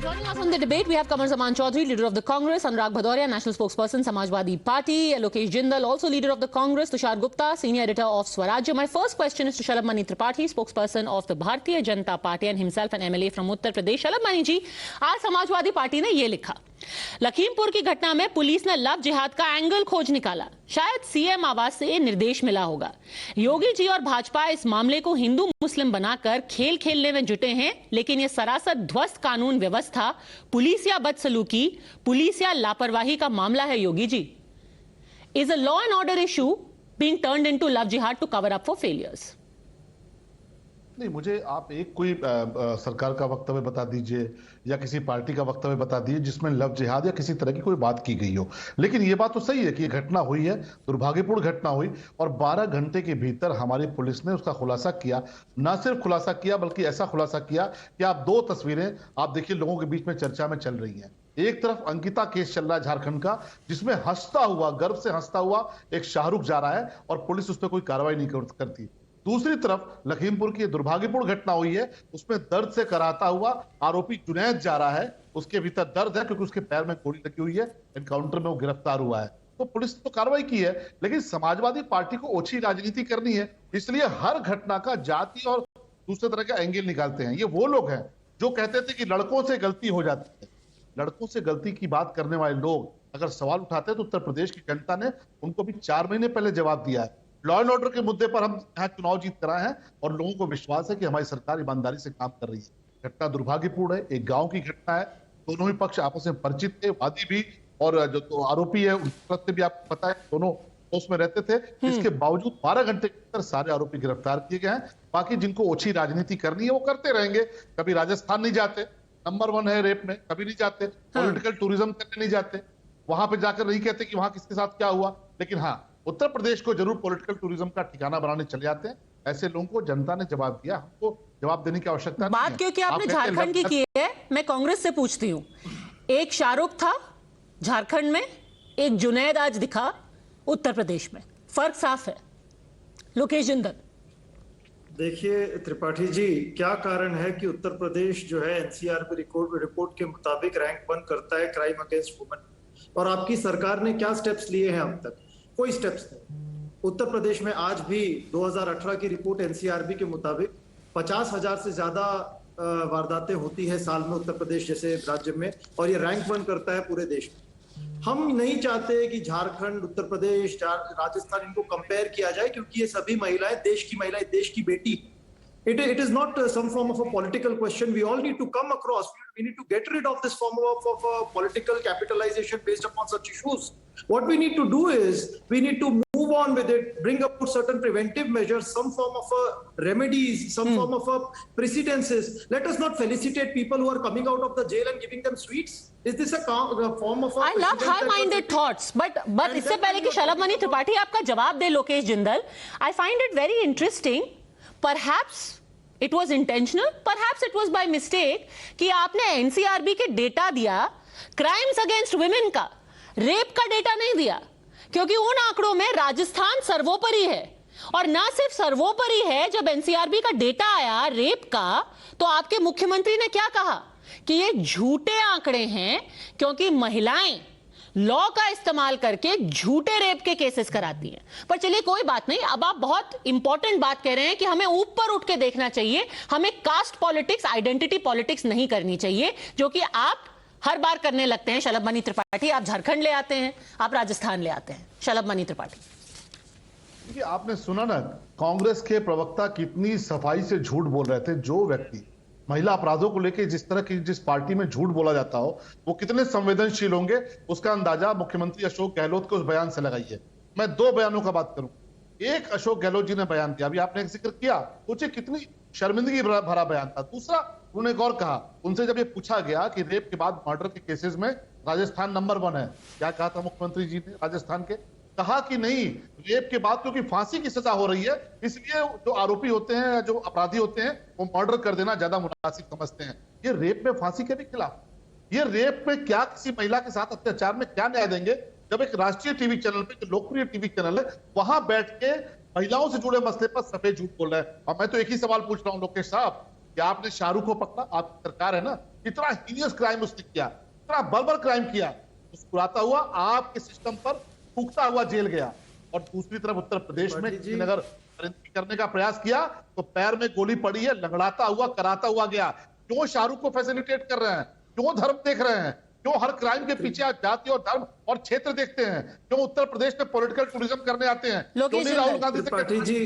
Joining us on the debate, we have Qamar Zaman Chaudhary, leader of the Congress, Anurag Bhadoria, national spokesperson, Samajwadi Party, Lokesh Jindal, also leader of the Congress, Tushar Gupta, senior editor of Swarajya. My first question is to Shalabh Mani Tripathi, spokesperson of the Bharatiya Janata Party and himself an MLA from Uttar Pradesh. Shalabh Mani ji, आज Samajwadi party ने ये लिखा, लखीमपुर की घटना में police ने love जिहाद का एंगल खोज निकाला, शायद सीएम आवास से निर्देश मिला होगा। योगी जी और भाजपा इस मामले को हिंदू मुस्लिम बनाकर खेल खेलने में जुटे हैं, लेकिन ये सरासर ध्वस्त कानून व्यवस्था, पुलिस या बदसलूकी, पुलिस या लापरवाही का मामला है। Yogi ji, is a law and order issue being turned into love jihad to cover up for failures? नहीं, मुझे आप एक कोई सरकार का वक्तव्य बता दीजिए या किसी पार्टी का वक्तव्य बता दीजिए जिसमें लव जिहाद या किसी तरह की कोई बात की गई हो। लेकिन ये बात तो सही है कि ये घटना हुई है, दुर्भाग्यपूर्ण घटना हुई, और 12 घंटे के भीतर हमारी पुलिस ने उसका खुलासा किया। ना सिर्फ खुलासा किया बल्कि ऐसा खुलासा किया कि आप दो तस्वीरें आप देखिए लोगों के बीच में चर्चा में चल रही हैं। एक तरफ अंकिता केस चल रहा है झारखंड का, जिसमें हंसता हुआ, गर्व से हंसता हुआ एक शाहरुख जा रहा है और पुलिस उस पर कोई कार्रवाई नहीं करती। दूसरी तरफ लखीमपुर की दुर्भाग्यपूर्ण घटना हुई है, उसमें दर्द से कराहता हुआ आरोपी जुनैद जा रहा है। उसके भीतर दर्द है क्योंकि उसके पैर में गोली लगी हुई है, एनकाउंटर में वो गिरफ्तार हुआ है। तो पुलिस ने तो कार्रवाई की है, लेकिन समाजवादी पार्टी को ओछी राजनीति करनी है, इसलिए हर घटना का जाति और दूसरे तरह का एंगल निकालते हैं। ये वो लोग हैं जो कहते थे कि लड़कों से गलती हो जाती है। लड़कों से गलती की बात करने वाले लोग अगर सवाल उठाते हैं तो उत्तर प्रदेश की जनता ने उनको भी 4 महीने पहले जवाब दिया है। लॉ एंड ऑर्डर के मुद्दे पर हम यहाँ चुनाव जीत कर आए हैं और लोगों को विश्वास है कि हमारी सरकार ईमानदारी से काम कर रही है। घटना दुर्भाग्यपूर्ण है, एक गांव की घटना है, दोनों ही पक्ष आपस में परिचित थे, वादी भी और जो तो आरोपी है उनसे भी आपको पता है दोनों उसमें रहते थे। इसके बावजूद 12 घंटे के अंदर सारे आरोपी गिरफ्तार किए गए हैं। बाकी जिनको ओछी राजनीति करनी है वो करते रहेंगे। कभी राजस्थान नहीं जाते, नंबर 1 है रेप में, कभी नहीं जाते, पॉलिटिकल टूरिज्म करने नहीं जाते, वहां पे जाकर नहीं कहते कि वहां किसके साथ क्या हुआ। लेकिन हाँ, उत्तर प्रदेश को जरूर पॉलिटिकल टूरिज्म का ठिकाना बनाने चले जाते हैं। ऐसे लोगों को जनता ने जवाब दिया, हमको जवाब देने की आवश्यकता नहीं है। बात क्योंकि आपने झारखंड की है, मैं कांग्रेस से पूछती हूँ। एक शाहरुख था झारखंड में, एक जुनैद आज दिखा उत्तर प्रदेश में, फर्क साफ है। लोकेश जिंदल, देखिए त्रिपाठी जी, क्या कारण है कि उत्तर प्रदेश जो है एनसीआरबी रिपोर्ट के मुताबिक रैंक 1 करता है क्राइम अगेंस्ट वुमेन, और आपकी सरकार ने क्या स्टेप्स लिए हैं? अब तक कोई स्टेप्स नहीं। उत्तर प्रदेश में आज भी 2018 की रिपोर्ट एनसीआरबी के मुताबिक 50,000 से ज्यादा वारदातें होती है साल में उत्तर प्रदेश जैसे राज्य में, और ये रैंक 1 करता है पूरे देश में। हम नहीं चाहते कि झारखंड, उत्तर प्रदेश, राजस्थान इनको कंपेयर किया जाए, क्योंकि ये सभी महिलाएं देश की महिलाएं, देश की बेटी। It is not some form of a political question. We all need to come across. We need to get rid of this form of political capitalization based upon such issues. What we need to do is we need to move on with it, bring up certain preventive measures, some form of remedies, some form of precedences. Let us not felicitate people who are coming out of the jail and giving them sweets. Is this a form of? I love high-minded thoughts, but इससे पहले कि शलभ मणि त्रिपाठी आपका जवाब दे Lokesh Jindal, I find it very interesting. Perhaps it was intentional, perhaps it was by mistake कि आपने NCRB के data दिया, crimes against women का, रेप का डेटा नहीं दिया, क्योंकि उन आंकड़ों में राजस्थान सर्वोपरि है। और ना सिर्फ सर्वोपरि है, जब एनसीआरबी का डेटा आया रेप का, तो आपके मुख्यमंत्री ने क्या कहा कि ये झूठे आंकड़े हैं, क्योंकि महिलाएं लॉ का इस्तेमाल करके झूठे रेप के केसेस कराती हैं। पर चलिए कोई बात नहीं, अब आप बहुत इंपॉर्टेंट बात कह रहे हैं कि हमें ऊपर उठ के देखना चाहिए, हमें कास्ट पॉलिटिक्स, आइडेंटिटी पॉलिटिक्स नहीं करनी चाहिए, जो कि आप हर बार करने लगते हैं। शलभ मणि त्रिपाठी, आप झारखंड ले आते हैं, आप राजस्थान ले आते हैं। शलभ मणि त्रिपाठी, देखिए आपने सुना ना कांग्रेस के प्रवक्ता कितनी सफाई से झूठ बोल रहे थे। जो व्यक्ति महिला अपराधों को लेकर जिस तरह की जिस पार्टी में झूठ बोला जाता हो वो कितने संवेदनशील होंगे, उसका अंदाजा मुख्यमंत्री अशोक गहलोत के उस बयान से लगाइए। मैं 2 बयानों का बात करूं। एक, अशोक गहलोत जी ने बयान दिया, अभी आपने जिक्र किया, सोचिए कितनी शर्मिंदगी भरा बयान था। दूसरा, उन्होंने एक और कहा, उनसे जब ये पूछा गया कि रेप के बाद मर्डर के केसेस में राजस्थान नंबर 1 है, क्या कहा था मुख्यमंत्री जी ने राजस्थान के? कहा कि नहीं, रेप के बाद क्योंकि फांसी की सजा हो रही है, इसलिए जो आरोपी होते हैं, जो अपराधी होते हैं, वो मर्डर कर देना ज्यादा मुनासिब समझते हैं। ये रेप में फांसी के भी खिलाफ, ये रेप में क्या किसी महिला के साथ अत्याचार में क्या न्याय देंगे, जब एक राष्ट्रीय टीवी चैनल पे, जो लोकप्रिय टीवी चैनल है, वहां बैठ के महिलाओं से जुड़े मसले पर सफेद झूठ बोल रहे हैं। और मैं तो एक ही सवाल पूछ रहा हूं लोकेश साहब, कि आपने शाहरुख को पकड़ा, आपकी सरकार है ना, इतना हीनियस क्राइम उसने किया, इतना बर्बर क्राइम किया, मुस्कुराता हुआ आपके सिस्टम पर फूकता हुआ जेल गया। और दूसरी तरफ उत्तर प्रदेश में किसी ने अगर करने का प्रयास किया तो पैर में गोली पड़ी है, लंगड़ाता हुआ कराता हुआ गया। क्यों शाहरुख को फैसिलिटेट कर रहे हैं? क्यों धर्म देख रहे हैं? क्यों हर क्राइम के पीछे आप जाति और धर्म और क्षेत्र देखते हैं? क्यों उत्तर प्रदेश में पॉलिटिकल टूरिज्म करने आते हैं? क्यों नहीं राहुल गांधी से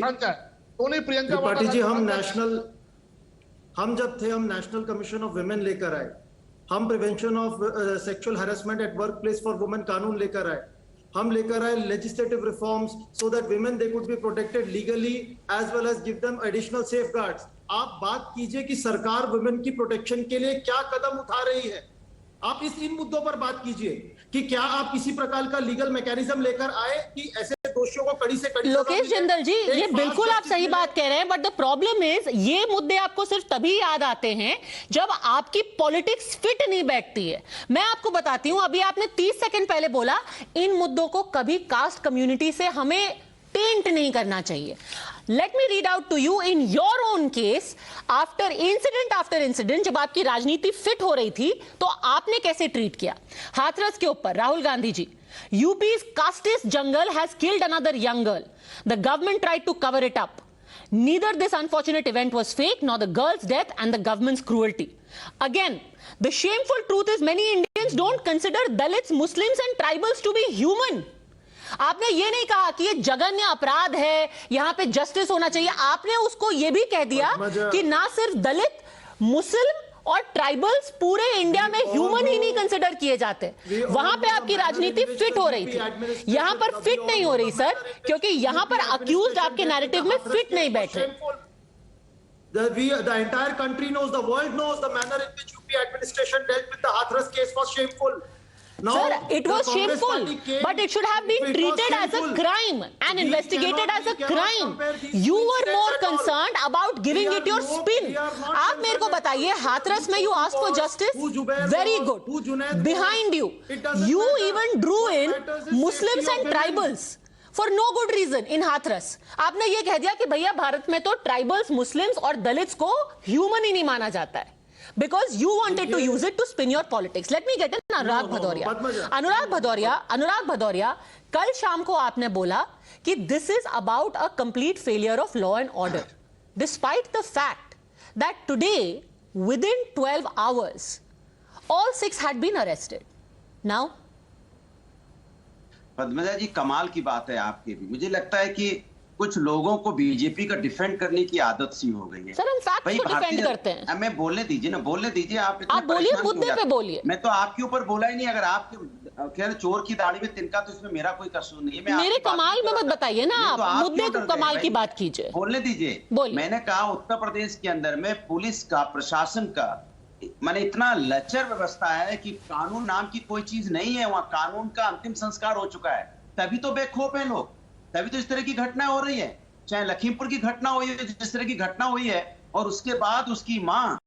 क्यों नहीं प्रियंका त्रिपाठी जी, हम जब थे, हम नेशनल कमीशन ऑफ वुमेन लेकर आए, हम prevention of sexual harassment at work place for women कानून लेकर आए, हम लेकर आए legislative reforms so that women they could be protected legally as well as give them additional safeguards. आप बात कीजिए कि सरकार वुमेन की प्रोटेक्शन के लिए क्या कदम उठा रही है। आप इन मुद्दों पर बात कीजिए कि क्या आप किसी प्रकार का लीगल मैकेनिज्म लेकर आए कि ऐसे दोषियों को कड़ी से कड़ी। लोकेश जिंदल जी, ये बिल्कुल आप सही बात कह रहे हैं, बट द प्रॉब्लम इज ये मुद्दे आपको सिर्फ तभी याद आते हैं जब आपकी पॉलिटिक्स फिट नहीं बैठती है। मैं आपको बताती हूं, अभी आपने 30 सेकंड पहले बोला इन मुद्दों को कभी कास्ट कम्युनिटी से हमें टेंट नहीं करना चाहिए। Let me read out to you in your own case, after incident जब आपकी राजनीति फिट हो रही थी तो आपने कैसे ट्रीट किया। हाथरस के ऊपर Rahul Gandhi ji, यूपी's casteist jungle has killed another young girl. The government tried to cover it up. Neither this unfortunate event was fake nor the girl's death and the government's cruelty. Again, the shameful truth is many Indians don't consider Dalits, Muslims and tribals to be human. आपने ये नहीं कहा कि ये जघन्य अपराध है, यहां पे जस्टिस होना चाहिए। आपने उसको ये भी कह दिया कि ना सिर्फ दलित, मुस्लिम और ट्राइबल्स पूरे इंडिया में ह्यूमन ही नहीं कंसिडर किए जाते। वहां पे आपकी राजनीति फिट हो रही थी, यहां पर फिट नहीं हो रही सर, क्योंकि यहां पर अक्यूज्ड आपके नैरेटिव में फिट नहीं बैठ रहे। The entire country knows, the world knows the manner in which UP administration dealt with the Hathras case was shameful. Now, sir, it was shameful, but it should have been treated as a crime and investigated as a crime. You were more concerned about giving it your spin. आप मेरे को बताइए, हाथरस में you asked for justice, very good. Behind you, you even drew in Muslims and tribals for no good reason in Hathras. आपने ये कह दिया कि भैया भारत में तो ट्राइबल्स, मुस्लिम्स और दलित्स को ह्यूमन ही नहीं माना जाता है, because you wanted to use it to spin your politics. Let me get in अनुराग भदौरिया। अनुराग भदौरिया, कल शाम को आपने बोला कि this is about a complete failure of law and order, despite the fact that today, within 12 hours, all 6 had been arrested. Now, Padmaja जी, कमाल की बात है आपकी भी। मुझे लगता है कि कुछ लोगों को बीजेपी का डिफेंड करने की आदत सी हो गई है। सर, हम फैक्ट्स को डिफेंड करते हैं। हमें बोलने दीजिए ना, बोलने दीजिए। आप बोलिए, मुद्दे पे बोलिए। मैं तो आपके ऊपर बोला ही नहीं। अगर आपके खैर चोर की दाढ़ी में तिनका, तो इसमें मेरा कोई कसूर नहीं है। मेरे कमाल में मत बताइए ना, आप मुद्दे को कमाल की बात कीजिए। बोलने दीजिए। मैंने कहा उत्तर प्रदेश के अंदर में पुलिस का, प्रशासन का माने इतना लचर व्यवस्था है कि कानून नाम की कोई चीज नहीं है। वहां कानून का अंतिम संस्कार हो चुका है। तभी तो बेखौफ है लोग, तभी तो इस तरह की घटना हो रही है। चाहे लखीमपुर की घटना हुई है, जिस तरह की घटना हुई है, और उसके बाद उसकी माँ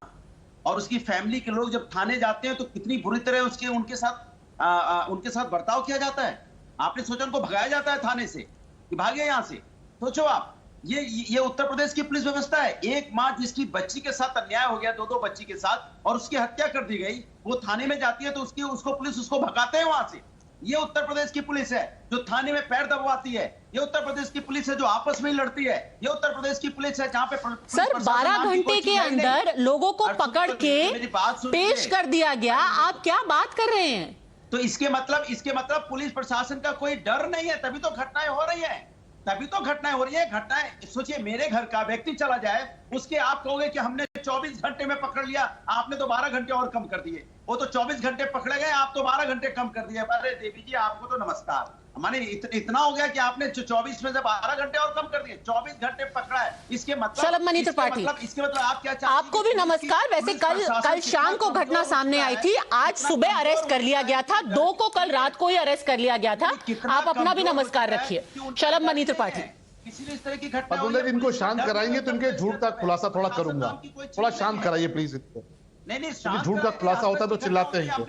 और उसकी फैमिली के लोग जब थाने जाते हैं तो कितनी बुरी तरह उनके साथ बर्ताव किया जाता है। आपने सोचा उनको भगाया जाता है थाने से कि भागे यहां से? सोचो आप, ये उत्तर प्रदेश की पुलिस व्यवस्था है। एक माँ जिसकी बच्ची के साथ अन्याय हो गया, दो बच्ची के साथ, और उसकी हत्या कर दी गई, वो थाने में जाती है तो उसको पुलिस उसको भगाते हैं वहां से। ये उत्तर प्रदेश की पुलिस है जो थाने में पैर दबवाती है। ये उत्तर प्रदेश की पुलिस है जो आपस में ही लड़ती है। ये उत्तर प्रदेश की पुलिस है जहां पे सर 12 घंटे के अंदर लोगों को पकड़ के पेश कर दिया गया। आप क्या बात कर रहे हैं? तो इसके मतलब पुलिस प्रशासन का कोई डर नहीं है, तभी तो घटनाएं हो रही है। घटनाएं सोचिए, मेरे घर का व्यक्ति चला जाए, उसके आप कहोगे कि हमने 24 घंटे में पकड़ लिया, आपने तो 12 घंटे और कम कर दिए। वो तो 24 घंटे पकड़े गए, आप तो 12 घंटे कम कर दिए। अरे देवी जी, आपको तो नमस्कार। माने इतना हो गया कि आपने 24 में से 12 घंटे और कम कर दिए। 24 घंटे पकड़ा है, इसके मतलब शलभ मनी त्रिपाठी, इसके मतलब आप क्या चाहते हैं? आपको भी नमस्कार। वैसे कल शाम को घटना सामने आई थी, आज सुबह अरेस्ट कर लिया गया था, 2 को कल रात को ही अरेस्ट कर लिया गया था। आप अपना भी नमस्कार रखिए। शलभ मनी त्रिपाठी, इस तरह की घटना, इनको शांत कराएंगे तो इनके झूठ का खुलासा थोड़ा करूंगा। थोड़ा शांत कराइए प्लीज इनको। नहीं, झूठ का खुलासा होता है तो चिल्लाते हैं।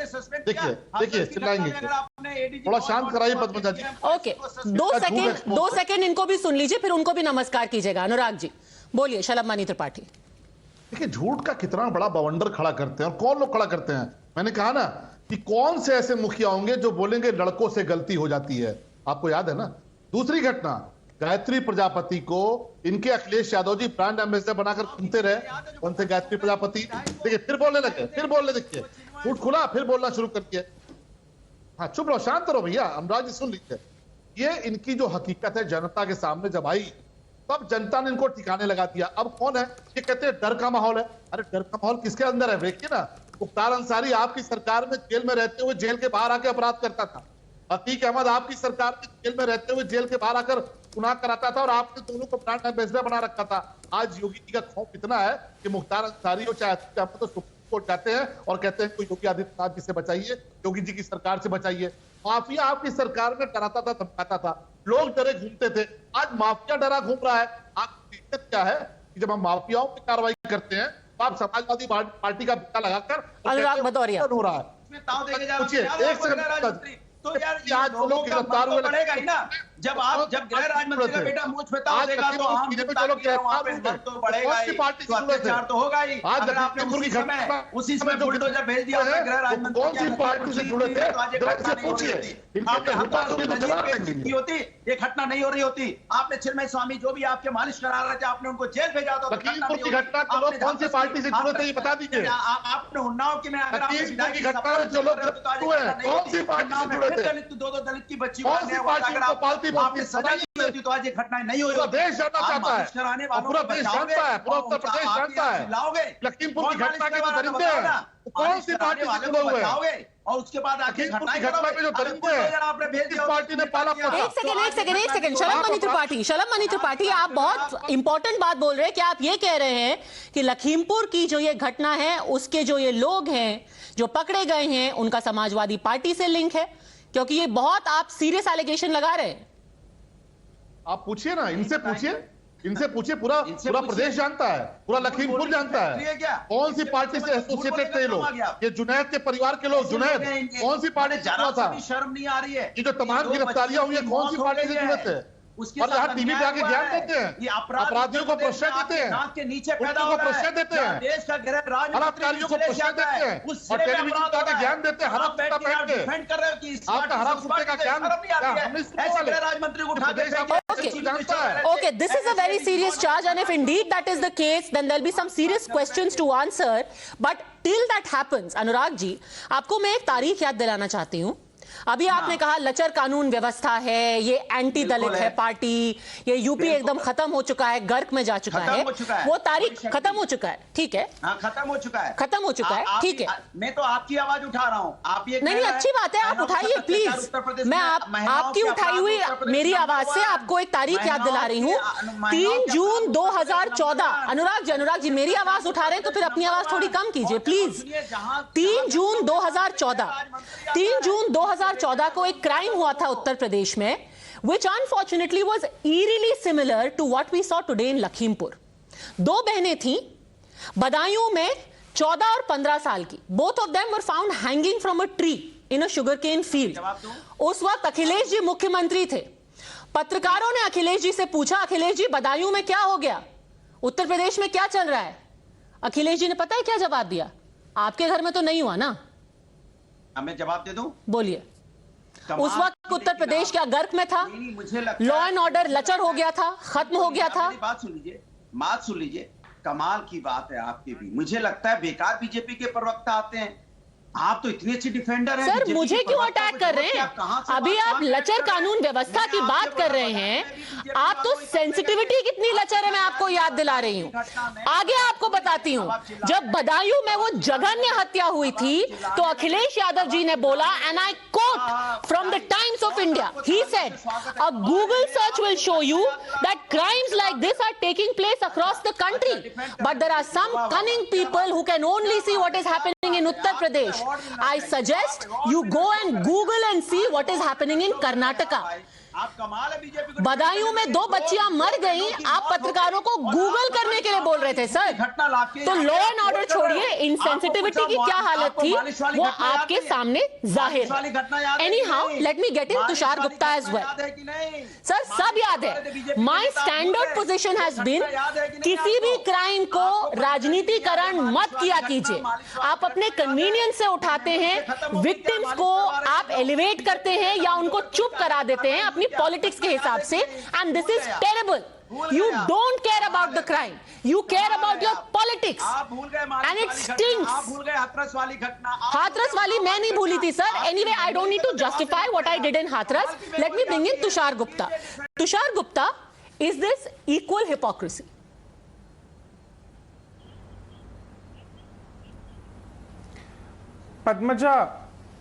देखिए चिल्लाएंगे। थोड़ा शांत कराइए पद्मजा जी। ओके, 2 सेकंड इनको भी सुन लीजिए, फिर उनको भी नमस्कार कीजिएगा। अनुराग जी बोलिए। शलभ मनी त्रिपाठी। देखिए झूठ का कितना बड़ा बवंडर खड़ा करते हैं और कौन लोग खड़ा करते हैं। मैंने कहा ना कि कौन से ऐसे मुखिया होंगे जो बोलेंगे लड़कों से गलती हो जाती है, आपको याद है ना। दूसरी घटना, गायत्री प्रजापति को इनके अखिलेश यादव जी ब्रांड एम्बेसडर बनाकर घूमते रहे। कौन थे गायत्री प्रजापति? देखिए फिर बोलने लगे, फिर बोलने देखिए झूठ खुला, फिर बोलना शुरू कर दिया। हाँ चुप रहो, शांत रहो भैया, अनुराग जी सुन लीजिए। ये इनकी जो हकीकत है जनता के सामने जब आई तब जनता ने इनको ठिकाने लगा दिया। अब कौन है ये कहते हैं डर का माहौल है। अरे डर का माहौल किसके अंदर है? देखिए ना, मुख्तार अंसारी आपकी सरकार में जेल में रहते हुए जेल के बाहर आके अपराध करता था। अतीक अहमद आपकी सरकार में जेल में रहते हुए जेल के बाहर आकर गुनाह कराता था और आपने दोनों को ब्रांड एम्बेसडर बना रखा था। आज योगी जी का खौफ इतना है कि मुख्तार अंसारी और चाहे अतीक अहमद तो सुप्रीम कोर्ट जाते हैं और कहते हैं कोई योगी आदित्यनाथ जी से बचाइए, योगी जी की सरकार से बचाइए। माफिया आपकी सरकार में डराता था, धमकाता था, लोग डरे घूमते थे। आज माफिया डरा घूम रहा है। आपकी दिक्कत क्या है कि जब हम माफियाओं पे कार्रवाई करते हैं तो आप समाजवादी पार्टी का बिक्का लगाकर अनुराग भदौरिया हो रहा है। पूछिए एक सेकंड, तो यार आज लोग गिरफ्तार हुए पड़ेगा ही ना। जब गृह राज्य मंत्री का बेटा मुझ पे ताव देगा तो हम तो बढ़ेगा ही, तो अत्याचार तो होगा ही। अगर आपने उसी समय बुलडोजर भेज दिया गृह राज्य मंत्री कौन सी पार्टी से जुड़े थे? होती ये घटना नहीं हो रही होती। आपने चिन्मय स्वामी जो भी आपके मालिश करा रहे थे आपने उनको जेल भेजा था। लखीमपुर की घटना के लोग कौन सी पार्टी से जुड़े थे ये बता दीजिए। आपने उन्नाव की में अगर आपने की घटना में जो लोग कौन सी पार्टी से जुड़े थे? दो दलित की बच्ची आपने सजा नहीं होती तो आज ये घटनाएं नहीं हो रही। पूरा देश जानना चाहता है, पूरा देश जानता है, पूरा उत्तर प्रदेश जानता है लखीमपुर की घटना के जो दरिंदे हैं कौन सी पार्टी से जुड़े हुए हैं और उसके बाद लखीमपुर की घटना में जो दरिंदे हैं किस पार्टी ने पाला पोसा? एक सेकंड शलभ मणि त्रिपाठी, आप बहुत इंपॉर्टेंट बात बोल रहे हैं। क्या आप ये कह रहे हैं कि लखीमपुर की जो ये घटना है उसके जो ये लोग हैं जो पकड़े गए हैं उनका समाजवादी पार्टी से लिंक है? क्योंकि ये बहुत आप सीरियस एलिगेशन लगा रहे हैं। आप पूछिए ना, इनसे पूछिए, पूरा प्रदेश जानता है, पूरा लखीमपुर जानता है कौन सी पार्टी से एसोसिएटेड थे ये लोग। ये जुनैद के परिवार के लोग, जुनैद कौन सी पार्टी से जुड़ा था? शर्म नहीं आ रही है? ये जो तमाम गिरफ्तारियां हुई है कौन सी पार्टी से जुड़े थे? और यहाँ टीवी पे आके ज्ञान देते हैं, अपराधियों को प्रश्रय देते हैं, के नीचे पैदा को प्रश्रय देते हैं, देश का गृह राज्य हरामकारियों को प्रश्रय देते हैं और टेलीविजन पे आके ज्ञान देते हैं हरा कुर्ता पहन के। आपका हरा कुर्ते का ज्ञान गृह राज्य मंत्री को उठा के Okay, this is a very serious charge, and if indeed that is the case, then there'll be some serious questions to answer. But till that happens, Anurag ji, आपको मैं एक तारीख याद दिलाना चाहती हूँ। अभी आपने कहा लचर कानून व्यवस्था है, ये एंटी दलित है पार्टी, ये यूपी एकदम खत्म हो चुका है, गर्क में जा चुका है, वो तारीख खत्म हो चुका है, ठीक है, खत्म हो चुका है, ठीक है। मैं तो आपकी आवाज उठा रहा हूँ, आप ये नहीं, अच्छी बात है, आप उठाइए प्लीज। मैं आपकी उठाई हुई मेरी आवाज से आपको एक तारीख याद दिला रही हूँ। 3 जून 2014। अनुराग जी मेरी आवाज उठा रहे हैं तो फिर अपनी आवाज थोड़ी कम कीजिए प्लीज। 3 जून 2014 को एक क्राइम हुआ था उत्तर प्रदेश में, which unfortunately was eerily similar to what we saw today in Lakhimpur. 2 बहनें थीं बदायूं में, 14 और 15 साल की। Both of them were found hanging from a tree in a sugarcane field। उस वक्त अखिलेश जी मुख्यमंत्री थे। पत्रकारों ने अखिलेश जी से पूछा, अखिलेश जी बदायूं में क्या हो गया, उत्तर प्रदेश में क्या चल रहा है? अखिलेश जी ने पता है क्या जवाब दिया? आपके घर में तो नहीं हुआ ना? मैं जवाब दे दूं? बोलिए। उस वक्त उत्तर प्रदेश क्या गर्क में था? लॉ एंड ऑर्डर लचर हो गया था, खत्म हो गया था। बात सुन लीजिए, कमाल की बात है आपकी भी। मुझे लगता है बेकार बीजेपी के प्रवक्ता आते हैं। आप तो इतनी अच्छी डिफेंडर हैं। सर मुझे क्यों अटैक कर रहे हैं? अभी आप लचर कानून व्यवस्था की बात कर रहे हैं। आप तो सेंसिटिविटी कितनी लचर है मैं आपको याद दिला रही हूं। आगे आपको बताती हूं, जब बदायूं में वो जघन्य हत्या हुई थी तो अखिलेश यादव जी ने बोला, and I quote from the Times of India, he said a Google search will show you that crimes like this are taking place across the country, but there are some cunning people who can only see what is happening in Uttar Pradesh. I suggest you go and Google and see what is happening in Karnataka. आप कमाल है BJP को। बदायूं में 2 बच्चियां मर गई, आप पत्रकारों को गूगल करने के लिए बोल रहे थे सर। घटना लाके तो लॉ एंड ऑर्डर छोड़िए, इनसेंसिटिविटी की क्या हालत थी वो आपके सामने जाहिर है। Anyhow let me get in Tushar Gupta as well. Sir सब याद है। My standard position has been किसी भी क्राइम को राजनीतिकरण मत किया कीजिए। आप अपने कन्वीनियंस से उठाते हैं, विक्टिम्स को आप एलिवेट करते हैं या उनको चुप करा देते हैं अपनी पॉलिटिक्स के हिसाब से, and this is terrible. You don't care about the crime. You care about your politics. आप भूल गए And it stinks. आप भूल गए हाथरस वाली घटना। हाथरस वाली मैं नहीं भूली थी sir. Anyway, I don't need to justify what I did in Hathras. Let me bring in Tushar Gupta. Tushar Gupta, is this equal hypocrisy? Padmaja,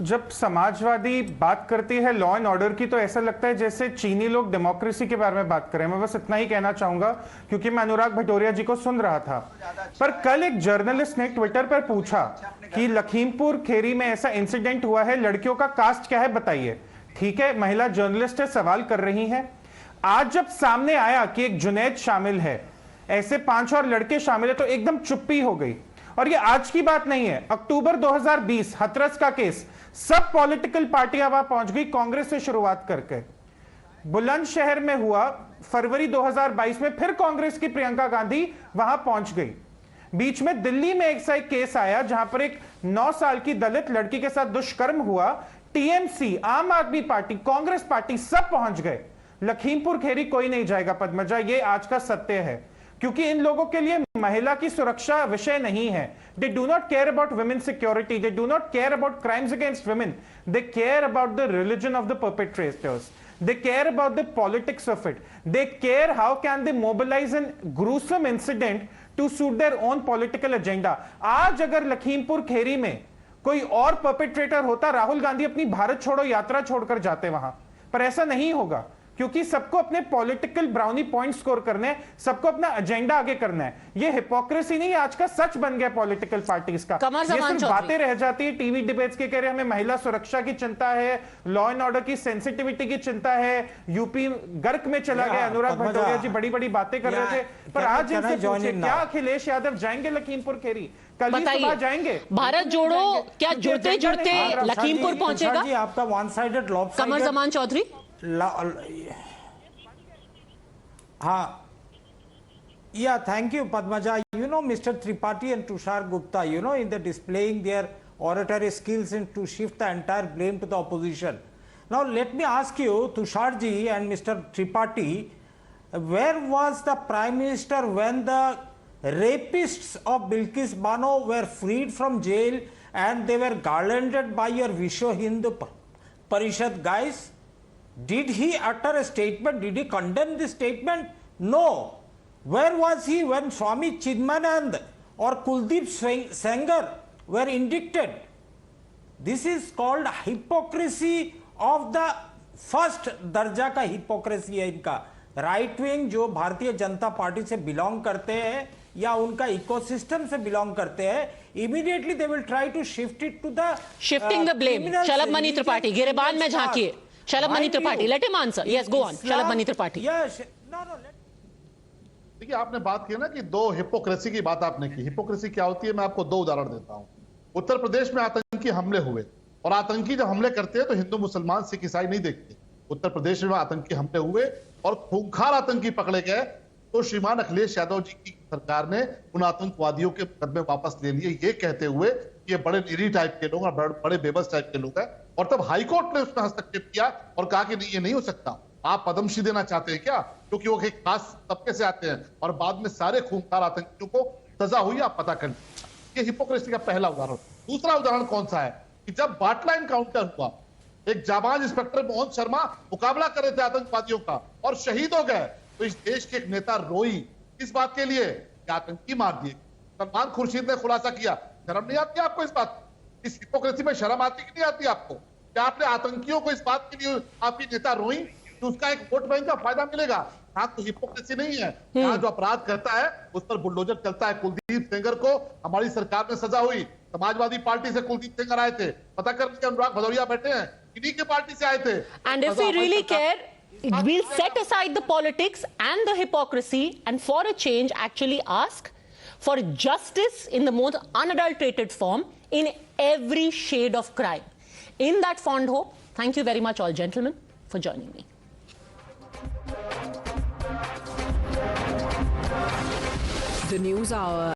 जब समाजवादी बात करती है लॉ एंड ऑर्डर की तो ऐसा लगता है जैसे चीनी लोग डेमोक्रेसी के बारे में बात करें। मैं बस इतना ही कहना चाहूंगा क्योंकि मैं अनुराग भटोरिया जी को सुन रहा था। पर कल एक जर्नलिस्ट ने ट्विटर पर पूछा कि लखीमपुर खेरी में ऐसा इंसिडेंट हुआ है, लड़कियों का कास्ट क्या है बताइए। ठीक है, महिला जर्नलिस्ट है, सवाल कर रही है। आज जब सामने आया कि एक जुनैद शामिल है, ऐसे 5 और लड़के शामिल है, तो एकदम चुप्पी हो गई। और ये आज की बात नहीं है, अक्टूबर 2020 हाथरस का केस, सब पॉलिटिकल पार्टियां वहां पहुंच गई, कांग्रेस से शुरुआत करके। बुलंदशहर में हुआ फरवरी 2022 में, फिर कांग्रेस की प्रियंका गांधी वहां पहुंच गई। बीच में दिल्ली में एक केस आया जहां पर एक 9 साल की दलित लड़की के साथ दुष्कर्म हुआ। टीएमसी, आम आदमी पार्टी, कांग्रेस पार्टी सब पहुंच गए। लखीमपुर खेरी कोई नहीं जाएगा पद्मजा, ये आज का सत्य है। क्योंकि इन लोगों के लिए महिला की सुरक्षा विषय नहीं है। They do not care about women security, they do not care about crimes against women, they care about the religion of the perpetrators, they care about the politics of it, they care how can they mobilize an gruesome incident to suit their own political agenda। आज अगर लखीमपुर खेरी में कोई और perpetrator होता, राहुल गांधी अपनी भारत छोड़ो यात्रा छोड़कर जाते वहां, पर ऐसा नहीं होगा क्योंकि सबको अपने पॉलिटिकल ब्राउनी पॉइंट स्कोर करने हैं, सबको अपना एजेंडा आगे करना है। ये हिपोक्रेसी नहीं, आज का सच बन गया पॉलिटिकल पार्टीज का। ये सिर्फ बातें रह जाती है टीवी डिबेट्स के, कह रहे हमें महिला सुरक्षा की चिंता है, लॉ एंड ऑर्डर की सेंसिटिविटी की चिंता है, यूपी गर्क में चला गया। अनुराग भटोरिया जी बड़ी बड़ी बातें कर रहे थे, पर आज इनसे पूछे क्या अखिलेश यादव जाएंगे लखीमपुर खेरी? कल ही सुबह जाएंगे। भारत जोड़ो क्या जुड़ते जुड़ते लखीमपुर पहुंचेगा? आपका one sided lopsided. Qamar Zaman Chaudhary, yeah, thank you Padmaja. You know, Mr. Tripathi and Tushar Gupta, you know, in the displaying their oratory skills and to shift the entire blame to the opposition. Now let me ask you, Tushar ji and Mr. Tripathi, where was the Prime Minister when the rapists of Bilkis Bano were freed from jail and they were garlanded by your Vishwa Hindu Parishad guys? Did he utter a statement? Did he condemn this statement? No. Where was he when Swami Chidmanand or Kuldeep Sengar were indicted? This is called hypocrisy of the first दर्जा का hypocrisy है इनका। Right wing जो Bharatiya Janata party से belong करते हैं या उनका इकोसिस्टम से बिलोंग करते हैं, immediately they will try to shift it to the shifting the blame। शलभ मणि त्रिपाठी, गिरेबान में झांकिए। शलभ Mani Tripathi, let him answer। Yes, go on। Shalabh Mani Tripathi. Yes, no, देखिए, आपने बात की ना कि 2 हिपोक्रेसी की बात आपने की। हिपोक्रेसी क्या होती है, मैं आपको 2 उदाहरण देता हूं। उत्तर प्रदेश में आतंकी हमले हुए, और आतंकी जब हमले करते हैं तो हिंदू मुसलमान सिख ईसाई नहीं देखते। उत्तर प्रदेश में आतंकी हमले हुए और खूंखार आतंकी पकड़े गए, तो श्रीमान अखिलेश यादव जी की सरकार ने उन आतंकवादियों के मुकदमे वापस ले लिए, ये कहते हुए कि ये बड़े निरी टाइप के लोग और बड़े बेबस टाइप के लोग हैं। और तब हाईकोर्ट ने उसमें हस्तक्षेप किया और कहा कि नहीं, ये नहीं हो सकता। आप पद्मश्री देना चाहते हैं क्या? क्योंकि वो एक खास तबके से आते हैं, और बाद में सारे खूंखार आतंकियों को सजा हुई, आप पता कर। ये हिपोक्रेसी का पहला उदाहरण। दूसरा उदाहरण कौन सा है कि जब बाटला एनकाउंटर हुआ, एक जाबाज इंस्पेक्टर मोहन शर्मा मुकाबला कर रहे थे आतंकवादियों का और शहीद हो गए, तो इस देश के एक नेता रोई इस बात के लिए कि आतंकी मार दिए। सलमान खुर्शीद ने खुलासा किया। शर्म नहीं आती आपको इस बात? इस हिपोक्रेसी में शर्म आती कि नहीं आती आपको? क्या आपने आतंकियों को इस बात के लिए आपकी नेता रोई कि उसका एक वोट बैंक का फायदा मिलेगा? हाँ, तो हिपोक्रेसी नहीं है। यहाँ जो अपराध करता है उस पर बुलडोजर चलता है। कुलदीप सेंगर को हमारी सरकार में सजा हुई। समाजवादी पार्टी से कुलदीप सेंगर आए थे, पता करने के अनुराग भदौरिया बैठे हैं, इन्हीं के पार्टी से आए थे। And if we really care, we'll set aside the politics and the hypocrisy and for a change actually ask for justice in the most unadulterated form in every shade of crime. In that fond hope, thank you very much all gentlemen for joining me. The News Hour